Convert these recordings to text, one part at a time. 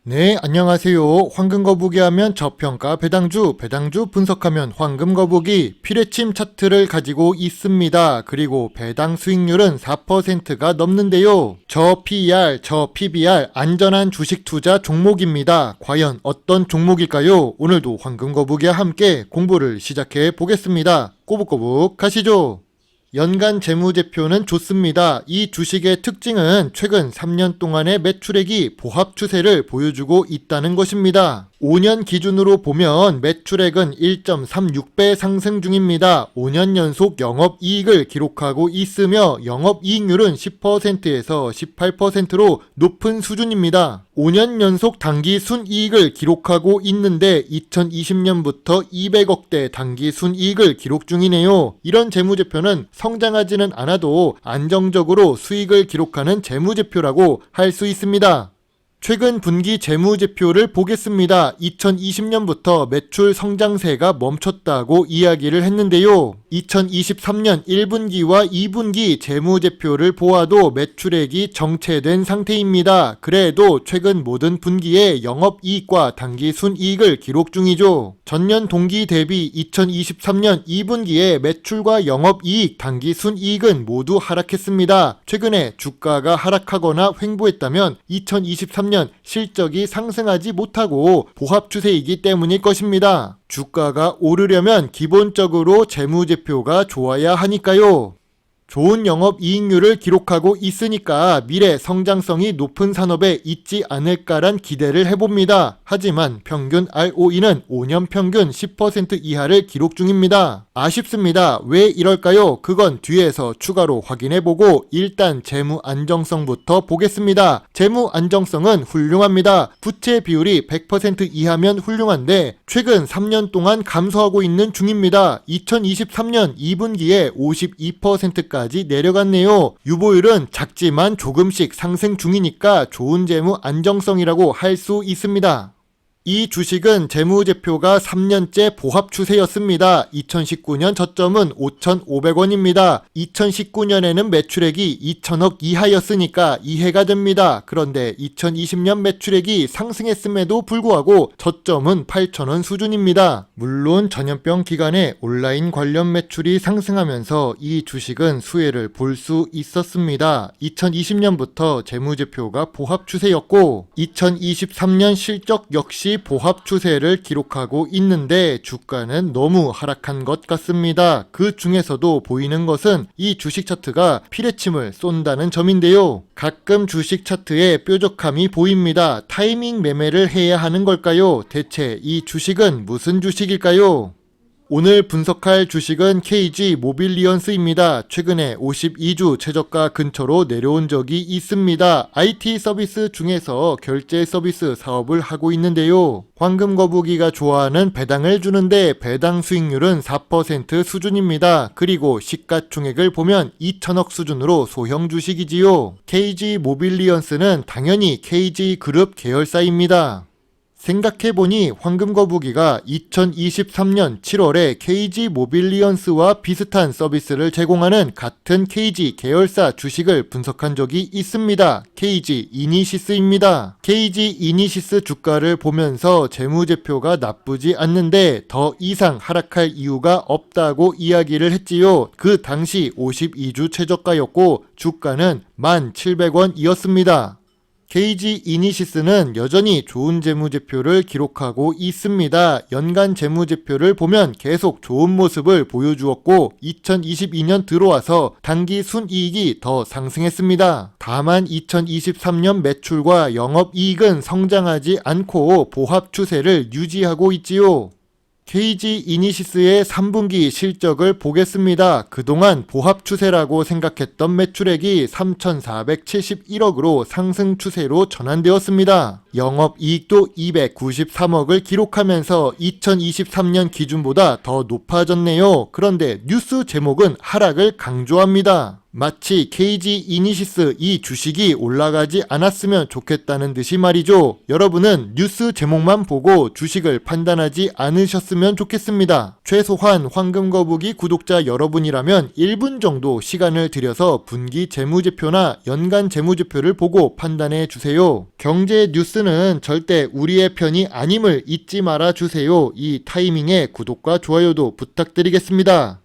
네, 안녕하세요. 황금거북이 하면 저평가 배당주 분석하면 황금거북이 피레침 차트를 가지고 있습니다. 그리고 배당 수익률은 4%가 넘는데요. 저 PER, 저 PBR 안전한 주식 투자 종목입니다. 과연 어떤 종목일까요? 오늘도 황금거북이와 함께 공부를 시작해 보겠습니다. 꼬북꼬북 가시죠. 연간 재무제표는 좋습니다. 이 주식의 특징은 최근 3년 동안의 매출액이 보합 추세를 보여주고 있다는 것입니다. 5년 기준으로 보면 매출액은 1.36배 상승 중입니다. 5년 연속 영업이익을 기록하고 있으며 영업이익률은 10%에서 18%로 높은 수준입니다. 5년 연속 당기 순이익을 기록하고 있는데 2020년부터 200억대 당기 순이익을 기록 중이네요. 이런 재무제표는 성장하지는 않아도 안정적으로 수익을 기록하는 재무제표라고 할 수 있습니다. 최근 분기 재무제표를 보겠습니다. 2020년부터 매출 성장세가 멈췄다고 이야기를 했는데요. 2023년 1분기와 2분기 재무제표를 보아도 매출액이 정체된 상태입니다. 그래도 최근 모든 분기에 영업이익과 당기순이익을 기록 중이죠. 전년 동기 대비 2023년 2분기에 매출과 영업이익, 당기순이익은 모두 하락했습니다. 최근에 주가가 하락하거나 횡보했다면 2023년 실적이 상승하지 못하고 보합 추세이기 때문일 것입니다. 주가가 오르려면 기본적으로 재무제표가 좋아야 하니까요. 좋은 영업이익률을 기록하고 있으니까 미래 성장성이 높은 산업에 있지 않을까란 기대를 해봅니다. 하지만 평균 ROE는 5년 평균 10% 이하를 기록 중입니다. 아쉽습니다. 왜 이럴까요? 그건 뒤에서 추가로 확인해보고 일단 재무 안정성부터 보겠습니다. 재무 안정성은 훌륭합니다. 부채 비율이 100% 이하면 훌륭한데 최근 3년 동안 감소하고 있는 중입니다. 2023년 2분기에 52%까지 내려갔네요. 유보율은 작지만 조금씩 상승 중이니까 좋은 재무 안정성이라고 할 수 있습니다. 이 주식은 재무제표가 3년째 보합 추세였습니다. 2019년 저점은 5,500원입니다. 2019년에는 매출액이 2천억 이하였으니까 이해가 됩니다. 그런데 2020년 매출액이 상승했음에도 불구하고 저점은 8,000원 수준입니다. 물론 전염병 기간에 온라인 관련 매출이 상승하면서 이 주식은 수혜를 볼 수 있었습니다. 2020년부터 재무제표가 보합 추세였고 2023년 실적 역시 보합 추세를 기록하고 있는데 주가는 너무 하락한 것 같습니다. 그 중에서도 보이는 것은 이 주식 차트가 피레침을 쏜다는 점인데요. 가끔 주식 차트에 뾰족함이 보입니다. 타이밍 매매를 해야 하는 걸까요? 대체 이 주식은 무슨 주식일까요? 오늘 분석할 주식은 KG 모빌리언스입니다. 최근에 52주 최저가 근처로 내려온 적이 있습니다. IT 서비스 중에서 결제 서비스 사업을 하고 있는데요. 황금거북이가 좋아하는 배당을 주는데 배당 수익률은 4% 수준입니다. 그리고 시가총액을 보면 2천억 수준으로 소형 주식이지요. KG 모빌리언스는 당연히 KG그룹 계열사입니다. 생각해보니 황금거북이가 2023년 7월에 KG 모빌리언스와 비슷한 서비스를 제공하는 같은 KG 계열사 주식을 분석한 적이 있습니다. KG 이니시스입니다. KG 이니시스 주가를 보면서 재무제표가 나쁘지 않는데 더 이상 하락할 이유가 없다고 이야기를 했지요. 그 당시 52주 최저가였고 주가는 1,700원이었습니다. KG 이니시스는 여전히 좋은 재무제표를 기록하고 있습니다. 연간 재무제표를 보면 계속 좋은 모습을 보여주었고 2022년 들어와서 당기 순이익이 더 상승했습니다. 다만 2023년 매출과 영업이익은 성장하지 않고 보합 추세를 유지하고 있지요. KG 이니시스의 3분기 실적을 보겠습니다. 그동안 보합 추세라고 생각했던 매출액이 3,471억으로 상승 추세로 전환되었습니다. 영업이익도 293억을 기록하면서 2023년 기준보다 더 높아졌네요. 그런데 뉴스 제목은 하락을 강조합니다. 마치 KG 이니시스 이 주식이 올라가지 않았으면 좋겠다는 듯이 말이죠. 여러분은 뉴스 제목만 보고 주식을 판단하지 않으셨으면 좋겠습니다. 최소한 황금거북이 구독자 여러분이라면 1분 정도 시간을 들여서 분기 재무제표나 연간 재무제표를 보고 판단해 주세요. 경제 뉴스는 차트는 절대 우리의 편이 아님을 잊지 말아 주세요. 이 타이밍에 구독과 좋아요도 부탁드리겠습니다.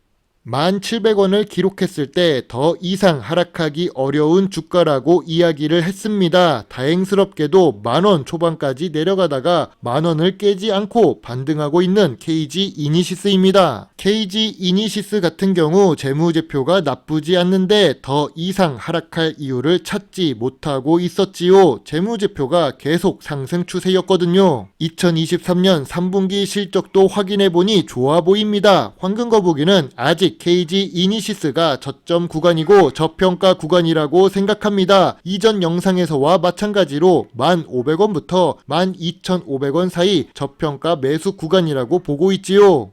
1,700원을 기록했을 때 더 이상 하락하기 어려운 주가라고 이야기를 했습니다. 다행스럽게도 10,000원 초반까지 내려가다가 10,000원을 깨지 않고 반등하고 있는 KG 이니시스입니다. KG 이니시스 같은 경우 재무제표가 나쁘지 않는데 더 이상 하락할 이유를 찾지 못하고 있었지요. 재무제표가 계속 상승 추세였거든요. 2023년 3분기 실적도 확인해보니 좋아 보입니다. 황금거북이는 아직 KG 이니시스가 저점 구간이고 저평가 구간이라고 생각합니다. 이전 영상에서와 마찬가지로 1,500원부터 12,500원 사이 저평가 매수 구간이라고 보고 있지요.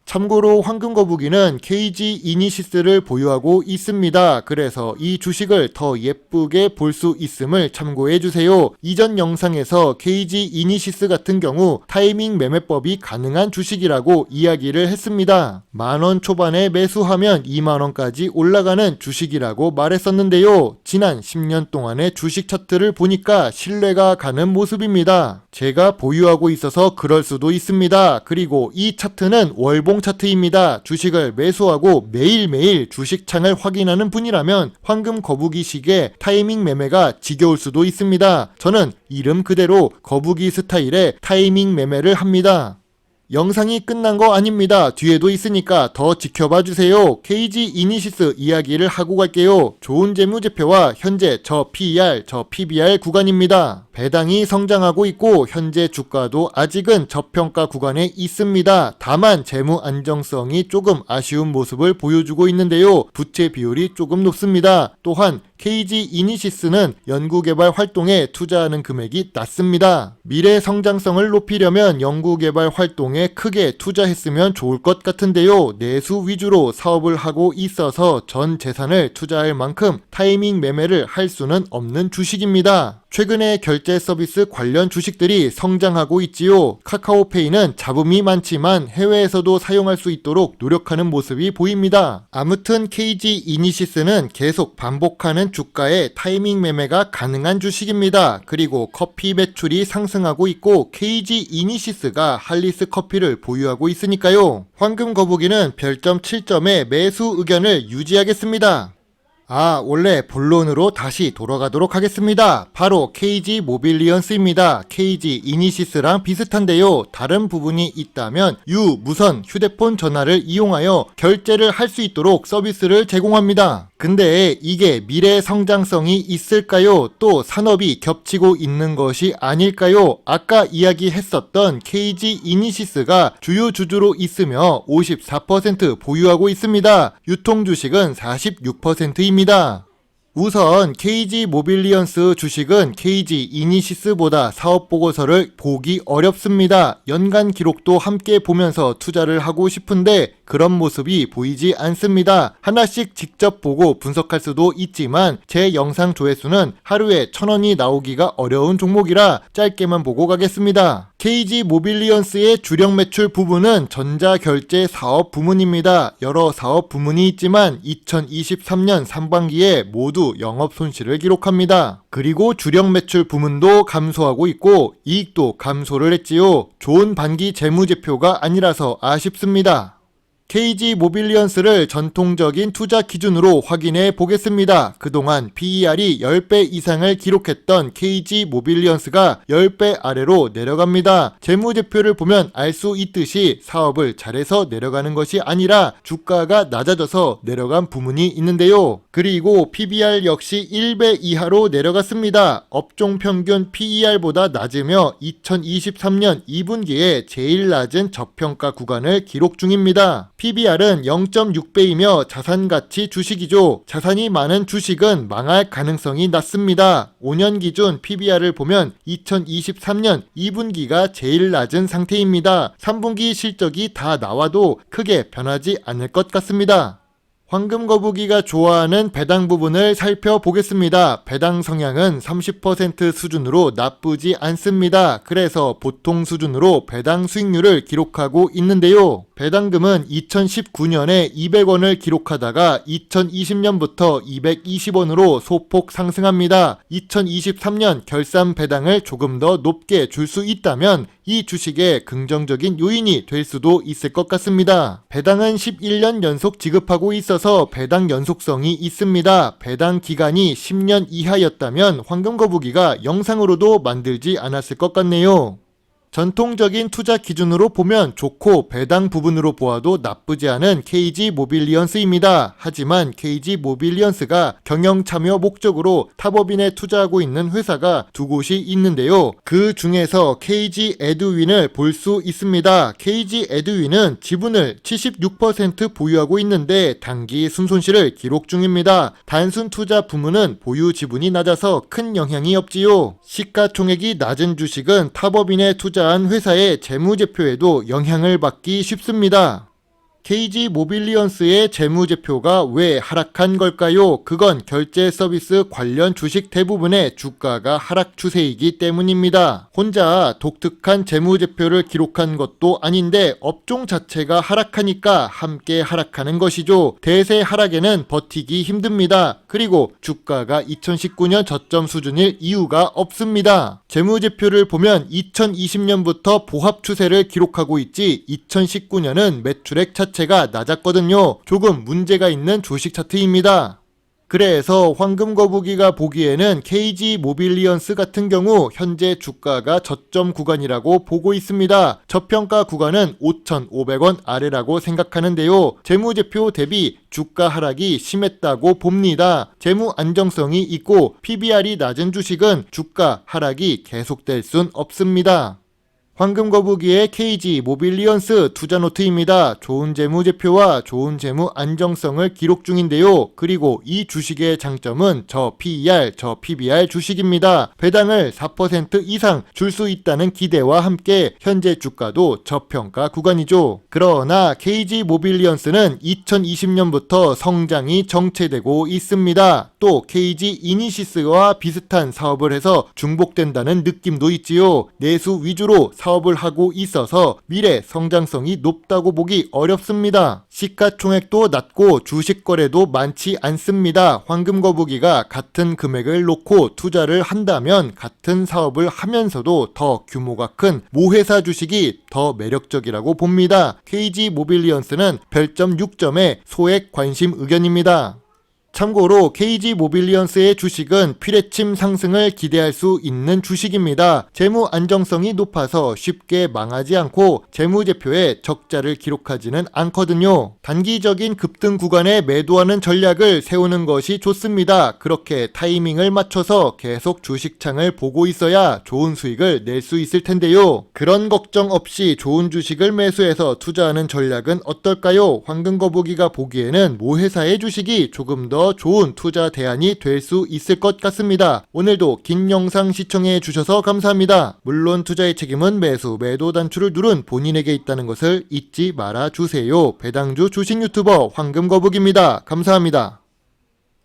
참고로 황금거북이는 KG 이니시스를 보유하고 있습니다. 그래서 이 주식을 더 예쁘게 볼 수 있음을 참고해주세요. 이전 영상에서 KG 이니시스 같은 경우 타이밍 매매법이 가능한 주식이라고 이야기를 했습니다. 10,000원 초반에 매수하면 20,000원까지 올라가는 주식이라고 말했었는데요. 지난 10년 동안의 주식 차트를 보니까 신뢰가 가는 모습입니다. 제가 보유하고 있어서 그럴 수도 있습니다. 그리고 이 차트는 월봉 차트입니다. 주식을 매수하고 매일매일 주식창을 확인하는 분이라면 황금거북이식의 타이밍 매매가 지겨울 수도 있습니다. 저는 이름 그대로 거북이 스타일의 타이밍 매매를 합니다. 영상이 끝난 거 아닙니다. 뒤에도 있으니까 더 지켜봐 주세요. KG 이니시스 이야기를 하고 갈게요. 좋은 재무제표와 현재 저 PER, 저 PBR 구간입니다. 배당이 성장하고 있고 현재 주가도 아직은 저평가 구간에 있습니다. 다만 재무 안정성이 조금 아쉬운 모습을 보여주고 있는데요. 부채 비율이 조금 높습니다. 또한 KG 이니시스는 연구개발 활동에 투자하는 금액이 낮습니다. 미래 성장성을 높이려면 연구개발 활동에 크게 투자했으면 좋을 것 같은데요. 내수 위주로 사업을 하고 있어서 전 재산을 투자할 만큼 타이밍 매매를 할 수는 없는 주식입니다. 최근에 결제 서비스 관련 주식들이 성장하고 있지요. 카카오페이는 잡음이 많지만 해외에서도 사용할 수 있도록 노력하는 모습이 보입니다. 아무튼 KG 이니시스는 계속 반복하는 주가의 타이밍 매매가 가능한 주식입니다. 그리고 커피 매출이 상승하고 있고 KG 이니시스가 할리스 커피를 보유하고 있으니까요. 황금거북이는 별점 7점의 매수 의견을 유지하겠습니다. 원래 본론으로 다시 돌아가도록 하겠습니다. 바로 KG 모빌리언스입니다. KG 이니시스랑 비슷한데요. 다른 부분이 있다면 무선 휴대폰 전화를 이용하여 결제를 할 수 있도록 서비스를 제공합니다. 근데 이게 미래 성장성이 있을까요? 또 산업이 겹치고 있는 것이 아닐까요? 아까 이야기했었던 KG 이니시스가 주요 주주로 있으며 54% 보유하고 있습니다. 유통 주식은 46%입니다. 우선 KG 모빌리언스 주식은 KG 이니시스보다 사업보고서를 보기 어렵습니다. 연간 기록도 함께 보면서 투자를 하고 싶은데 그런 모습이 보이지 않습니다. 하나씩 직접 보고 분석할 수도 있지만 제 영상 조회수는 하루에 1,000원이 나오기가 어려운 종목이라 짧게만 보고 가겠습니다. KG 모빌리언스의 주력 매출 부분은 전자결제 사업 부문입니다. 여러 사업 부문이 있지만 2023년 상반기에 모두 영업 손실을 기록합니다. 그리고 주력 매출 부문도 감소하고 있고 이익도 감소를 했지요. 좋은 반기 재무제표가 아니라서 아쉽습니다. KG 모빌리언스를 전통적인 투자 기준으로 확인해 보겠습니다. 그동안 PER이 10배 이상을 기록했던 KG 모빌리언스가 10배 아래로 내려갑니다. 재무제표를 보면 알 수 있듯이 사업을 잘해서 내려가는 것이 아니라 주가가 낮아져서 내려간 부문이 있는데요. 그리고 PBR 역시 1배 이하로 내려갔습니다. 업종 평균 PER보다 낮으며 2023년 2분기에 제일 낮은 저평가 구간을 기록 중입니다. PBR은 0.6배이며 자산가치 주식이죠. 자산이 많은 주식은 망할 가능성이 낮습니다. 5년 기준 PBR을 보면 2023년 2분기가 제일 낮은 상태입니다. 3분기 실적이 다 나와도 크게 변하지 않을 것 같습니다. 황금거북이가 좋아하는 배당 부분을 살펴보겠습니다. 배당 성향은 30% 수준으로 나쁘지 않습니다. 그래서 보통 수준으로 배당 수익률을 기록하고 있는데요. 배당금은 2019년에 200원을 기록하다가 2020년부터 220원으로 소폭 상승합니다. 2023년 결산 배당을 조금 더 높게 줄 수 있다면 이 주식의 긍정적인 요인이 될 수도 있을 것 같습니다. 배당은 11년 연속 지급하고 있어서 배당 연속성이 있습니다. 배당 기간이 10년 이하였다면 황금거북이가 영상으로도 만들지 않았을 것 같네요. 전통적인 투자 기준으로 보면 좋고 배당 부분으로 보아도 나쁘지 않은 KG 모빌리언스입니다. 하지만 KG 모빌리언스가 경영 참여 목적으로 탑업인에 투자하고 있는 회사가 두 곳이 있는데요. 그 중에서 KG 에드윈을 볼 수 있습니다. KG 에드윈은 지분을 76% 보유하고 있는데 단기 순손실을 기록 중입니다. 단순 투자 부문은 보유 지분이 낮아서 큰 영향이 없지요. 시가총액이 낮은 주식은 탑업인에 투자한 회사의 재무제표에도 영향을 받기 쉽습니다. KG 모빌리언스의 재무제표가 왜 하락한 걸까요? 그건 결제 서비스 관련 주식 대부분의 주가가 하락 추세이기 때문입니다. 혼자 독특한 재무제표를 기록한 것도 아닌데 업종 자체가 하락하니까 함께 하락하는 것이죠. 대세 하락에는 버티기 힘듭니다. 그리고 주가가 2019년 저점 수준일 이유가 없습니다. 재무제표를 보면 2020년부터 보합 추세를 기록하고 있지 2019년은 매출액 자체가 낮았거든요. 조금 문제가 있는 주식 차트입니다. 그래서 황금거북이가 보기에는 KG 모빌리언스 같은 경우 현재 주가가 저점 구간이라고 보고 있습니다. 저평가 구간은 5,500원 아래라고 생각하는데요. 재무제표 대비 주가 하락이 심했다고 봅니다. 재무 안정성이 있고 PBR이 낮은 주식은 주가 하락이 계속될 순 없습니다. 황금거북이의 KG 모빌리언스 투자노트입니다. 좋은 재무제표와 좋은 재무 안정성을 기록 중인데요. 그리고 이 주식의 장점은 저 PER, 저 PBR 주식입니다. 배당을 4% 이상 줄 수 있다는 기대와 함께 현재 주가도 저평가 구간이죠. 그러나 KG 모빌리언스는 2020년부터 성장이 정체되고 있습니다. 또 KG 이니시스와 비슷한 사업을 해서 중복된다는 느낌도 있지요. 내수 위주로 사업을 하고 있어서 미래 성장성이 높다고 보기 어렵습니다. 시가총액도 낮고 주식 거래도 많지 않습니다. 황금거북이가 같은 금액을 놓고 투자를 한다면 같은 사업을 하면서도 더 규모가 큰 모회사 주식이 더 매력적이라고 봅니다. KG 모빌리언스는 별점 6점의 소액 관심 의견입니다. 참고로 KG 모빌리언스의 주식은 피뢰침 상승을 기대할 수 있는 주식입니다. 재무 안정성이 높아서 쉽게 망하지 않고 재무제표에 적자를 기록하지는 않거든요. 단기적인 급등 구간에 매도하는 전략을 세우는 것이 좋습니다. 그렇게 타이밍을 맞춰서 계속 주식창을 보고 있어야 좋은 수익을 낼 수 있을 텐데요. 그런 걱정 없이 좋은 주식을 매수해서 투자하는 전략은 어떨까요? 황금거북이가 보기에는 모회사의 주식이 조금 더 좋은 투자 대안이 될 수 있을 것 같습니다. 오늘도 긴 영상 시청해 주셔서 감사합니다. 물론 투자의 책임은 매수, 매도 단추를 누른 본인에게 있다는 것을 잊지 말아 주세요. 배당주 주식 유튜버 황금거북입니다. 감사합니다.